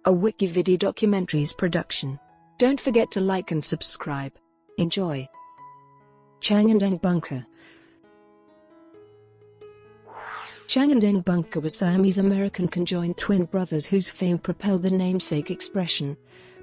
a WikiVidi documentaries production. Don't forget to like and subscribe. Enjoy. Chang and Eng Bunker. Chang and Eng Bunker were Siamese-American conjoined twin brothers whose fame propelled the namesake expression,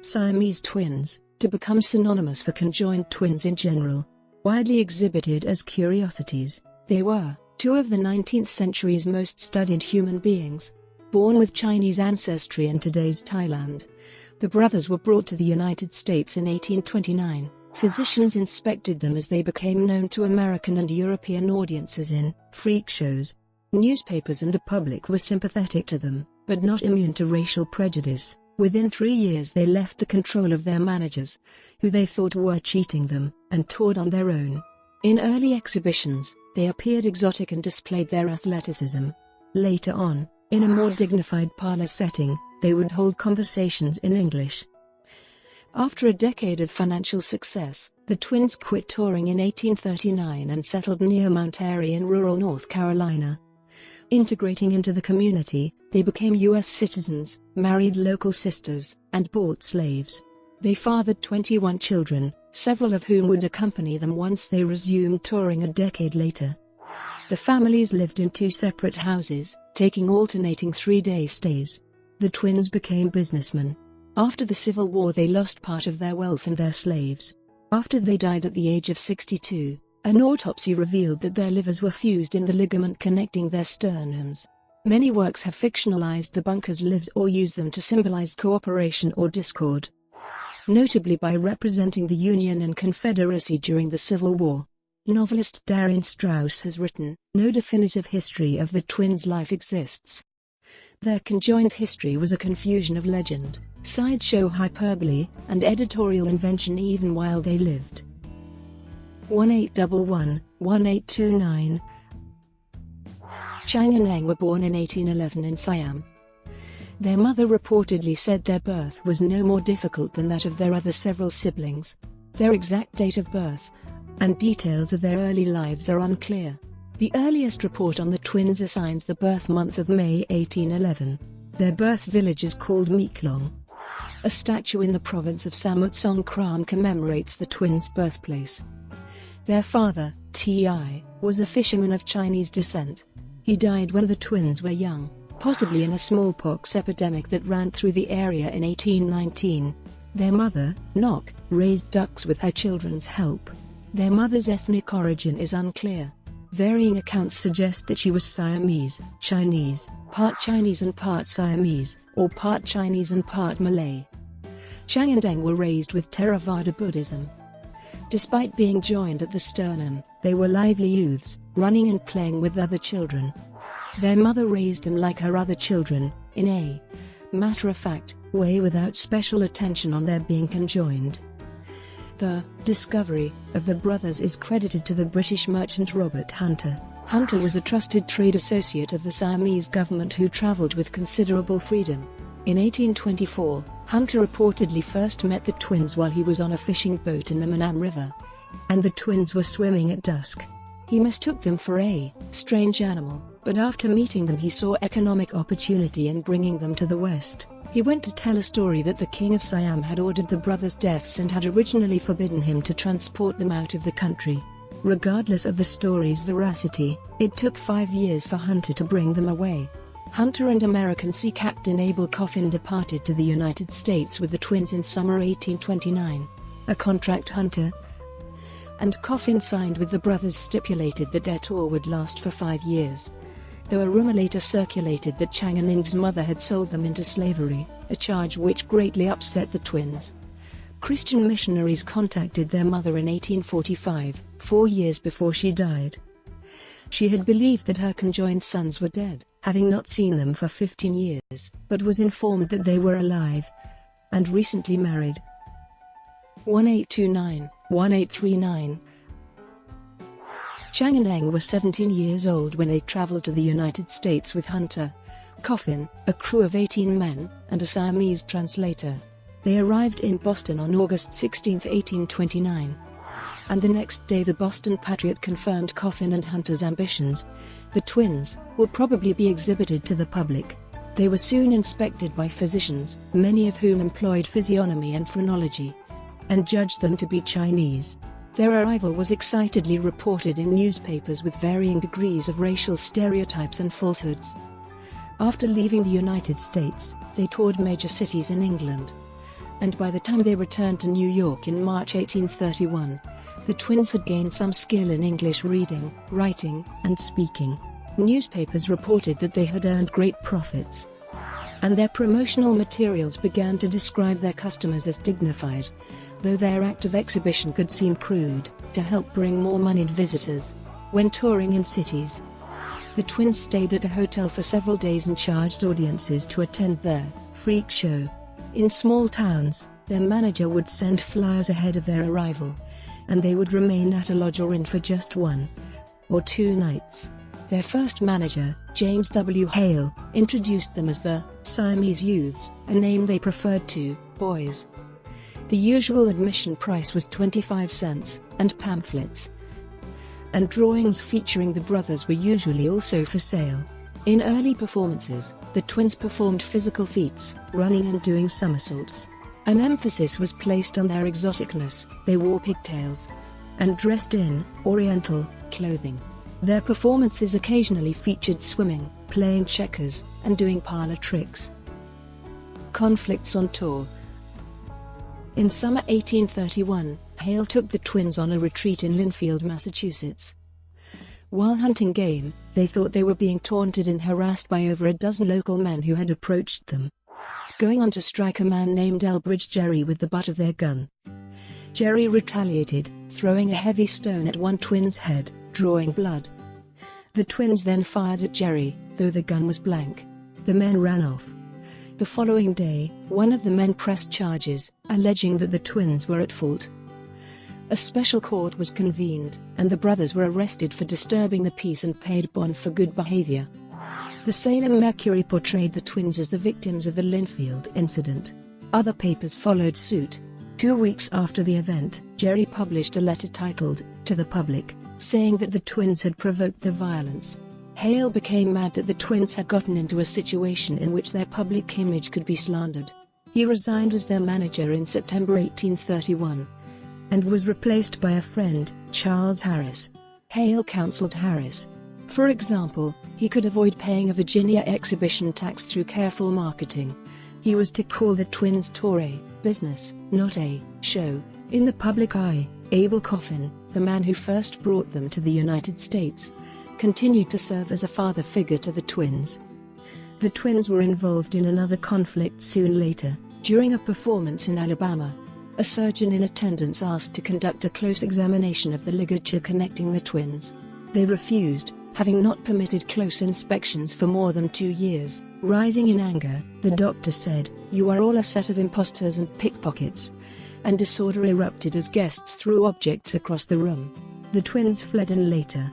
Siamese twins, to become synonymous for conjoined twins in general. Widely exhibited as curiosities, they were two of the 19th century's most studied human beings. Born with Chinese ancestry in today's Thailand, the brothers were brought to the United States in 1829. Physicians inspected them as they became known to American and European audiences in freak shows. Newspapers and the public were sympathetic to them, but not immune to racial prejudice. Within 3 years they left the control of their managers, who they thought were cheating them, and toured on their own. In early exhibitions, they appeared exotic and displayed their athleticism. Later on, in a more dignified parlor setting, they would hold conversations in English. After a decade of financial success, the twins quit touring in 1839 and settled near Mount Airy in rural North Carolina. Integrating into the community, they became U.S. citizens, married local sisters, and bought slaves. They fathered 21 children, several of whom would accompany them once they resumed touring a decade later. The families lived in 2 separate houses, taking alternating 3-day stays. The twins became businessmen. After the Civil War they lost part of their wealth and their slaves. After they died at the age of 62, an autopsy revealed that their livers were fused in the ligament connecting their sternums. Many works have fictionalized the Bunkers' lives or used them to symbolize cooperation or discord, notably by representing the Union and Confederacy during the Civil War. Novelist Darren Strauss has written, "No definitive history of the twins' life exists. Their conjoined history was a confusion of legend, sideshow hyperbole, and editorial invention even while they lived." 1811-1829 Chang and Eng were born in 1811 in Siam. Their mother reportedly said their birth was no more difficult than that of their other several siblings. Their exact date of birth and details of their early lives are unclear. The earliest report on the twins assigns the birth month of May 1811. Their birth village is called Meeklong. A statue in the province of Samut Songkhram commemorates the twins' birthplace. Their father, T.I., was a fisherman of Chinese descent. He died when the twins were young, possibly in a smallpox epidemic that ran through the area in 1819. Their mother, Nok, raised ducks with her children's help. Their mother's ethnic origin is unclear. Varying accounts suggest that she was Siamese, Chinese, part Chinese and part Siamese, or part Chinese and part Malay. Chang and Eng were raised with Theravada Buddhism. Despite being joined at the sternum, they were lively youths, running and playing with other children. Their mother raised them like her other children, in a matter-of-fact way without special attention on their being conjoined. The discovery of the brothers is credited to the British merchant Robert Hunter. Hunter was a trusted trade associate of the Siamese government who travelled with considerable freedom. In 1824, Hunter reportedly first met the twins while he was on a fishing boat in the Manam River, and the twins were swimming at dusk. He mistook them for a strange animal, but after meeting them he saw economic opportunity in bringing them to the West. He went to tell a story that the king of Siam had ordered the brothers' deaths and had originally forbidden him to transport them out of the country. Regardless of the story's veracity, it took 5 years for Hunter to bring them away. Hunter and American sea captain Abel Coffin departed to the United States with the twins in summer 1829. A contract Hunter and Coffin signed with the brothers stipulated that their tour would last for 5 years. Though a rumor later circulated that Chang and Eng's mother had sold them into slavery, a charge which greatly upset the twins. Christian missionaries contacted their mother in 1845, 4 years before she died. She had believed that her conjoined sons were dead, having not seen them for 15 years, but was informed that they were alive and recently married. 1829-1839 Chang and Eng were 17 years old when they traveled to the United States with Hunter, Coffin, a crew of 18 men, and a Siamese translator. They arrived in Boston on August 16, 1829. And the next day the Boston Patriot confirmed Coffin and Hunter's ambitions. The twins will probably be exhibited to the public. They were soon inspected by physicians, many of whom employed physiognomy and phrenology, and judged them to be Chinese. Their arrival was excitedly reported in newspapers with varying degrees of racial stereotypes and falsehoods. After leaving the United States, they toured major cities in England, and by the time they returned to New York in March 1831, the twins had gained some skill in English reading, writing, and speaking. Newspapers reported that they had earned great profits, and their promotional materials began to describe their customers as dignified, though their act of exhibition could seem crude, to help bring more moneyed visitors. When touring in cities, the twins stayed at a hotel for several days and charged audiences to attend their freak show. In small towns, their manager would send flyers ahead of their arrival, and they would remain at a lodge or inn for just 1 or 2 nights. Their first manager, James W. Hale, introduced them as the Siamese Youths, a name they preferred to boys. The usual admission price was 25 cents, and pamphlets and drawings featuring the brothers were usually also for sale. In early performances, the twins performed physical feats, running and doing somersaults. An emphasis was placed on their exoticness. They wore pigtails and dressed in Oriental clothing. Their performances occasionally featured swimming, playing checkers, and doing parlor tricks. Conflicts on tour. In summer 1831, Hale took the twins on a retreat in Linfield, Massachusetts. While hunting game, they thought they were being taunted and harassed by over a dozen local men who had approached them, going on to strike a man named Elbridge Gerry with the butt of their gun. Gerry retaliated, throwing a heavy stone at one twin's head, drawing blood. The twins then fired at Gerry, though the gun was blank. The men ran off. The following day, one of the men pressed charges, alleging that the twins were at fault. A special court was convened, and the brothers were arrested for disturbing the peace and paid bond for good behavior. The Salem Mercury portrayed the twins as the victims of the Linfield incident. Other papers followed suit. 2 weeks after the event, Gerry published a letter titled, "To the Public," saying that the twins had provoked the violence. Hale became mad that the twins had gotten into a situation in which their public image could be slandered. He resigned as their manager in September 1831, and was replaced by a friend, Charles Harris. Hale counseled Harris. For example, he could avoid paying a Virginia exhibition tax through careful marketing. He was to call the twins' tour a business, not a show. In the public eye, Abel Coffin, the man who first brought them to the United States, continued to serve as a father figure to the twins. The twins were involved in another conflict soon later. During a performance in Alabama, a surgeon in attendance asked to conduct a close examination of the ligature connecting the twins. They refused, having not permitted close inspections for more than 2 years. Rising in anger, the doctor said, "You are all a set of impostors and pickpockets," and disorder erupted as guests threw objects across the room. The twins fled and later,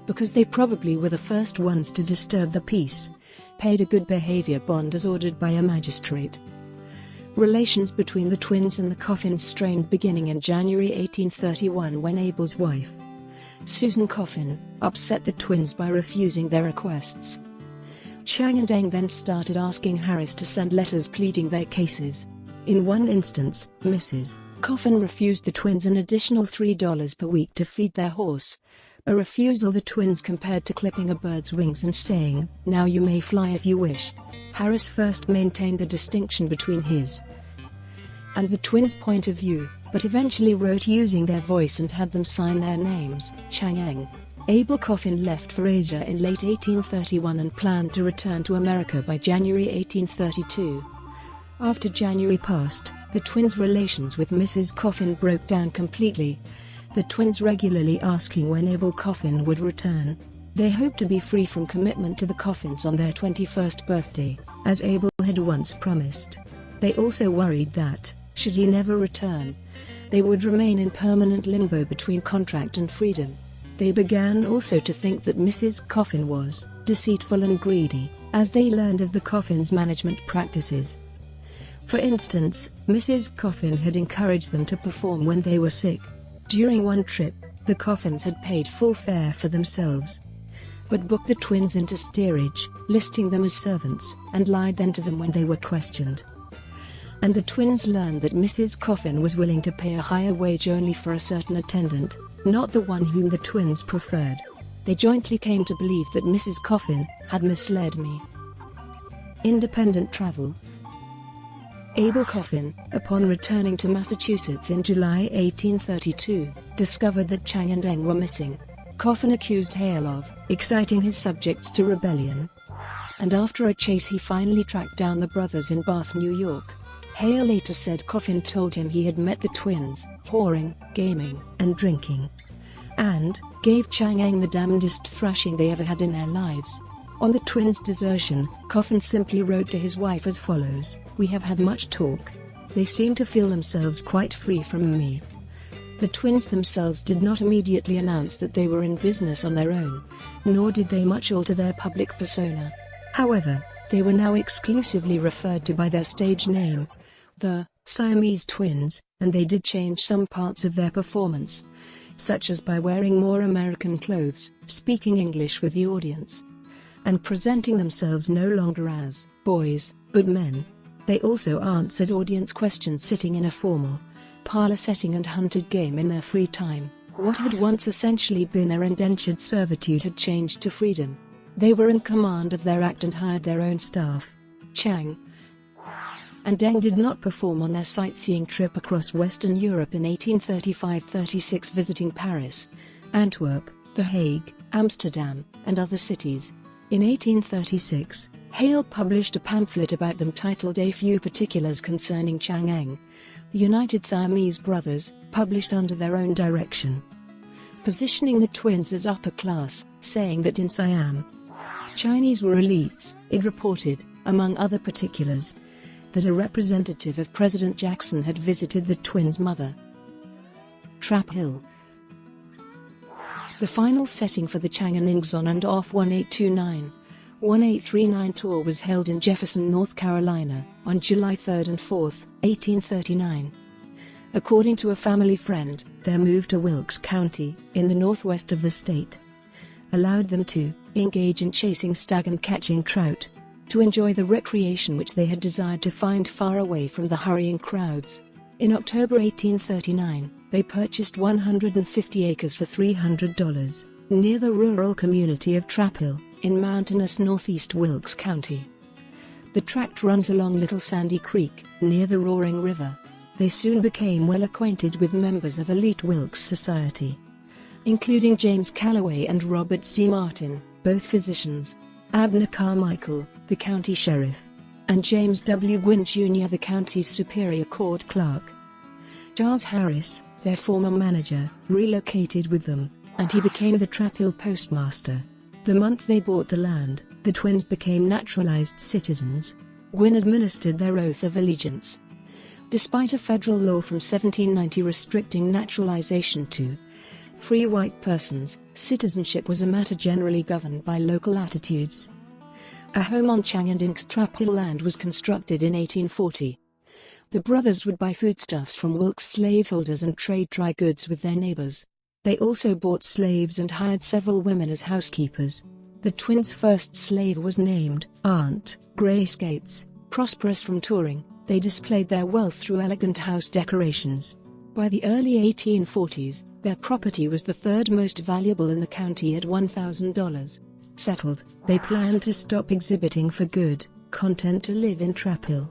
because they probably were the first ones to disturb the peace, paid a good behavior bond as ordered by a magistrate. Relations between the twins and the Coffins strained beginning in January 1831 when Abel's wife, Susan Coffin, upset the twins by refusing their requests. Chang and Eng then started asking Harris to send letters pleading their cases. In one instance, Mrs. Coffin refused the twins an additional $3 per week to feed their horse, a refusal the twins compared to clipping a bird's wings and saying, "Now you may fly if you wish." Harris first maintained a distinction between his and the twins' point of view, but eventually wrote using their voice and had them sign their names, Chang Eng. Abel Coffin left for Asia in late 1831 and planned to return to America by January 1832. After January passed, the twins' relations with Mrs. Coffin broke down completely, the twins regularly asking when Abel Coffin would return. They hoped to be free from commitment to the Coffins on their 21st birthday, as Abel had once promised. They also worried that, should he never return, they would remain in permanent limbo between contract and freedom. They began also to think that Mrs. Coffin was deceitful and greedy, as they learned of the Coffins' management practices. For instance, Mrs. Coffin had encouraged them to perform when they were sick. During one trip, the Coffins had paid full fare for themselves. but booked the twins into steerage, listing them as servants, and lied then to them when they were questioned. And the twins learned that Mrs. Coffin was willing to pay a higher wage only for a certain attendant, not the one whom the twins preferred. They jointly came to believe that Mrs. Coffin had misled me. Independent travel. Abel Coffin, upon returning to Massachusetts in July 1832, discovered that Chang and Eng were missing. Coffin accused Hale of exciting his subjects to rebellion, and after a chase he finally tracked down the brothers in Bath, New York. Hale later said Coffin told him he had met the twins, whoring, gaming, and drinking, and gave Chang Eng the damnedest thrashing they ever had in their lives. On the twins' desertion, Coffin simply wrote to his wife as follows: "We have had much talk. They seem to feel themselves quite free from me." The twins themselves did not immediately announce that they were in business on their own, nor did they much alter their public persona. However, they were now exclusively referred to by their stage name, the Siamese Twins, and they did change some parts of their performance, such as by wearing more American clothes, speaking English with the audience, and presenting themselves no longer as boys, but men. They also answered audience questions sitting in a formal parlor setting and hunted game in their free time. What had once essentially been their indentured servitude had changed to freedom. They were in command of their act and hired their own staff. Chang and Eng did not perform on their sightseeing trip across Western Europe in 1835-36, visiting Paris, Antwerp, The Hague, Amsterdam, and other cities. In 1836, Hale published a pamphlet about them titled A Few Particulars Concerning Chang Eng, the United Siamese Brothers, published under their own direction, positioning the twins as upper class, saying that in Siam, Chinese were elites. It reported, among other particulars, that a representative of President Jackson had visited the twins' mother. Traphill. The final setting for the Chang and Eng's On and Off 1829-1839 tour was held in Jefferson, North Carolina, on July 3 and 4, 1839. According to a family friend, their move to Wilkes County, in the northwest of the state, allowed them to engage in chasing stag and catching trout, to enjoy the recreation which they had desired to find far away from the hurrying crowds. In October 1839, they purchased 150 acres for $300, near the rural community of Traphill, in mountainous northeast Wilkes County. The tract runs along Little Sandy Creek, near the Roaring River. They soon became well acquainted with members of elite Wilkes society, including James Calloway and Robert C. Martin, both physicians, Abner Carmichael, the county sheriff, and James W. Gwynn Jr., the county's superior court clerk. Charles Harris, their former manager, relocated with them, and he became the Traphill postmaster. The month they bought the land, the twins became naturalized citizens. Gwynn administered their oath of allegiance. Despite a federal law from 1790 restricting naturalization to free white persons, citizenship was a matter generally governed by local attitudes. A home on Chang and Eng's Traphill land was constructed in 1840. The brothers would buy foodstuffs from Wilkes slaveholders and trade dry goods with their neighbors. They also bought slaves and hired several women as housekeepers. The twins' first slave was named Aunt Grace Gates. Prosperous from touring, they displayed their wealth through elegant house decorations. By the early 1840s, their property was the third most valuable in the county at $1,000. Settled, they planned to stop exhibiting for good, content to live in Traphill.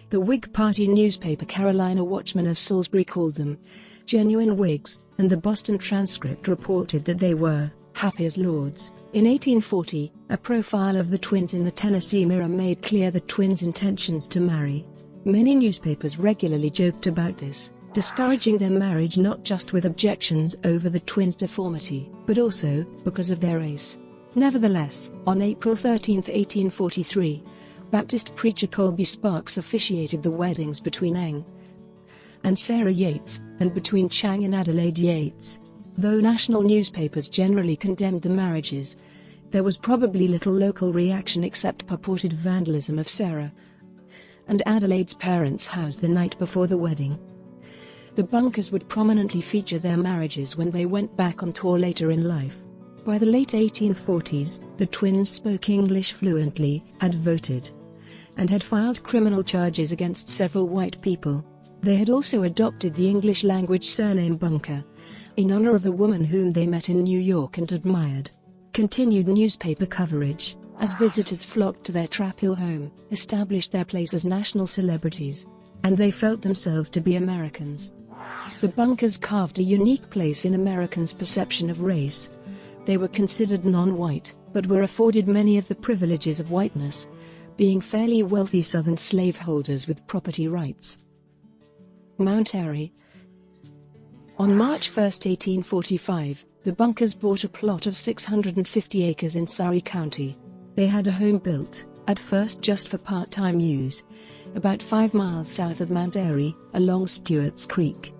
The Whig Party newspaper Carolina Watchman of Salisbury called them genuine Whigs, and the Boston Transcript reported that they were happy as lords. In 1840, a profile of the twins in the Tennessee Mirror made clear the twins' intentions to marry. Many newspapers regularly joked about this, discouraging their marriage not just with objections over the twins' deformity, but also because of their race. Nevertheless, on April 13, 1843, Baptist preacher Colby Sparks officiated the weddings between Eng and Sarah Yates, and between Chang and Adelaide Yates. Though national newspapers generally condemned the marriages, there was probably little local reaction except purported vandalism of Sarah and Adelaide's parents' house the night before the wedding. The Bunkers would prominently feature their marriages when they went back on tour later in life. By the late 1840s, the twins spoke English fluently, had voted, and had filed criminal charges against several white people. They had also adopted the English language surname Bunker, in honor of a woman whom they met in New York and admired. Continued newspaper coverage, as visitors flocked to their Traphill home, established their place as national celebrities, and they felt themselves to be Americans. The Bunkers carved a unique place in Americans' perception of race. They were considered non-white, but were afforded many of the privileges of whiteness, being fairly wealthy Southern slaveholders with property rights. Mount Airy. On March 1, 1845, the Bunkers bought a plot of 650 acres in Surrey County. They had a home built, at first just for part-time use, about 5 miles south of Mount Airy, along Stewart's Creek.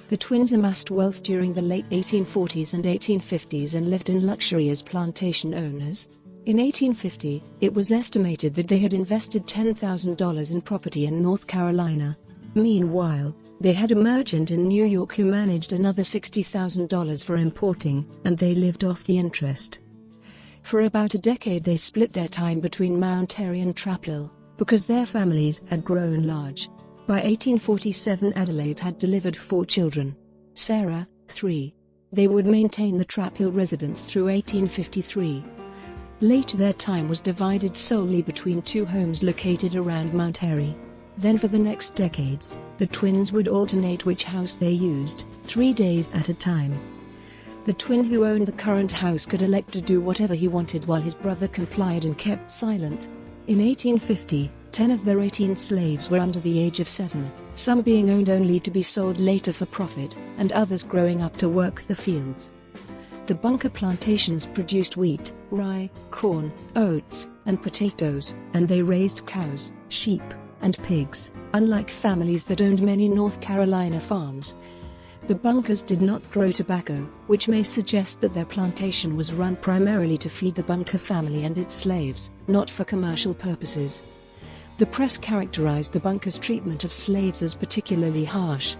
The twins amassed wealth during the late 1840s and 1850s and lived in luxury as plantation owners. In 1850, it was estimated that they had invested $10,000 in property in North Carolina. Meanwhile, they had a merchant in New York who managed another $60,000 for importing, and they lived off the interest. For about a decade they split their time between Mount Airy and Traphill, because their families had grown large. By 1847 Adelaide had delivered 4 children. Sarah, 3. They would maintain the Traphill residence through 1853. Later their time was divided solely between 2 homes located around Mount Airy. Then for the next decades, the twins would alternate which house they used, 3 days at a time. The twin who owned the current house could elect to do whatever he wanted while his brother complied and kept silent. In 1850, 10 of their 18 slaves were under the age of 7, some being owned only to be sold later for profit, and others growing up to work the fields. The Bunker plantations produced wheat, rye, corn, oats, and potatoes, and they raised cows, sheep, and pigs. Unlike families that owned many North Carolina farms, the Bunkers did not grow tobacco, which may suggest that their plantation was run primarily to feed the Bunker family and its slaves, not for commercial purposes. The press characterized the Bunkers' treatment of slaves as particularly harsh,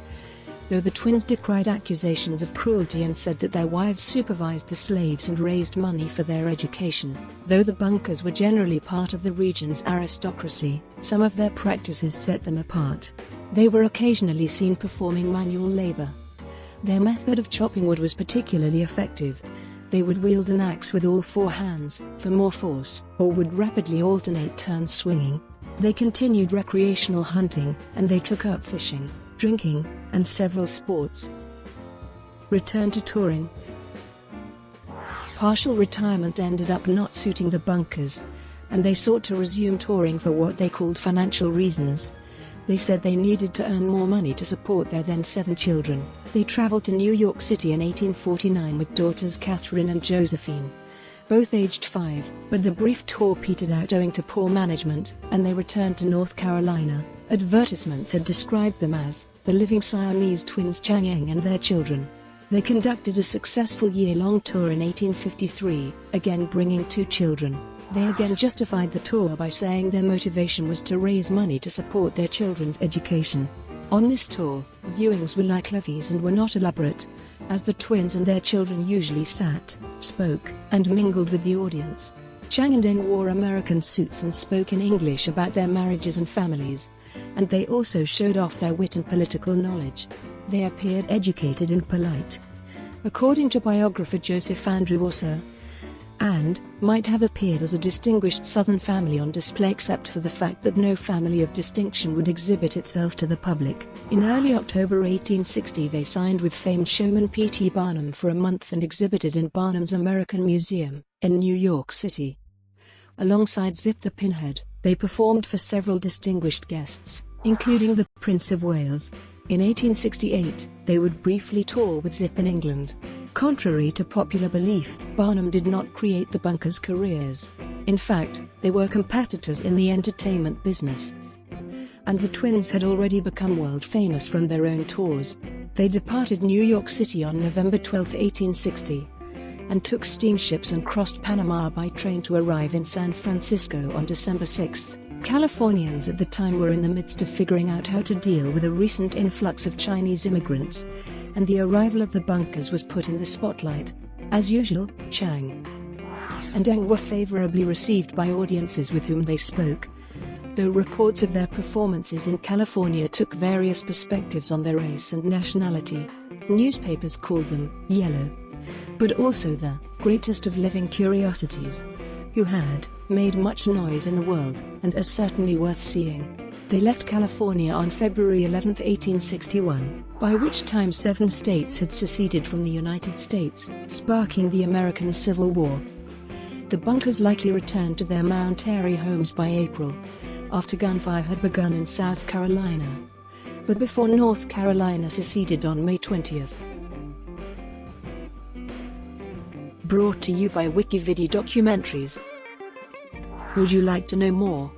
though the twins decried accusations of cruelty and said that their wives supervised the slaves and raised money for their education. Though the Bunkers were generally part of the region's aristocracy, some of their practices set them apart. They were occasionally seen performing manual labor. Their method of chopping wood was particularly effective. They would wield an axe with all 4 hands, for more force, or would rapidly alternate turns swinging. They continued recreational hunting, and they took up fishing, drinking, and several sports. Return to touring. Partial retirement ended up not suiting the Bunkers, and they sought to resume touring for what they called financial reasons. They said they needed to earn more money to support their then 7 children. They traveled to New York City in 1849 with daughters Catherine and Josephine, both aged 5, but the brief tour petered out owing to poor management, and they returned to North Carolina. Advertisements had described them as the living Siamese twins Chang Eng and their children. They conducted a successful year-long tour in 1853, again bringing 2 children. They again justified the tour by saying their motivation was to raise money to support their children's education. On this tour, viewings were like levees and were not elaborate, as the twins and their children usually sat, spoke, and mingled with the audience. Chang and Eng wore American suits and spoke in English about their marriages and families, and they also showed off their wit and political knowledge. They appeared educated and polite. According to biographer Joseph Andrew Orser, and might have appeared as a distinguished Southern family on display except for the fact that no family of distinction would exhibit itself to the public. In early October 1860 they signed with famed showman P.T. Barnum for a month and exhibited in Barnum's American Museum, in New York City. Alongside Zip the Pinhead, they performed for several distinguished guests, including the Prince of Wales. In 1868, they would briefly tour with Zip in England. Contrary to popular belief, Barnum did not create the Bunkers' careers. In fact, they were competitors in the entertainment business, and the twins had already become world famous from their own tours. They departed New York City on November 12, 1860, and took steamships and crossed Panama by train to arrive in San Francisco on December 6. Californians at the time were in the midst of figuring out how to deal with a recent influx of Chinese immigrants, and the arrival of the Bunkers was put in the spotlight. As usual, Chang and Eng were favorably received by audiences with whom they spoke, though reports of their performances in California took various perspectives on their race and nationality. Newspapers called them yellow, but also the greatest of living curiosities, who had made much noise in the world and are certainly worth seeing. They left California on February 11, 1861, by which time 7 states had seceded from the United States, sparking the American Civil War. The Bunkers likely returned to their Mount Airy homes by April, after gunfire had begun in South Carolina, but before North Carolina seceded on May 20th. Brought to you by WikiVidi Documentaries. Would you like to know more?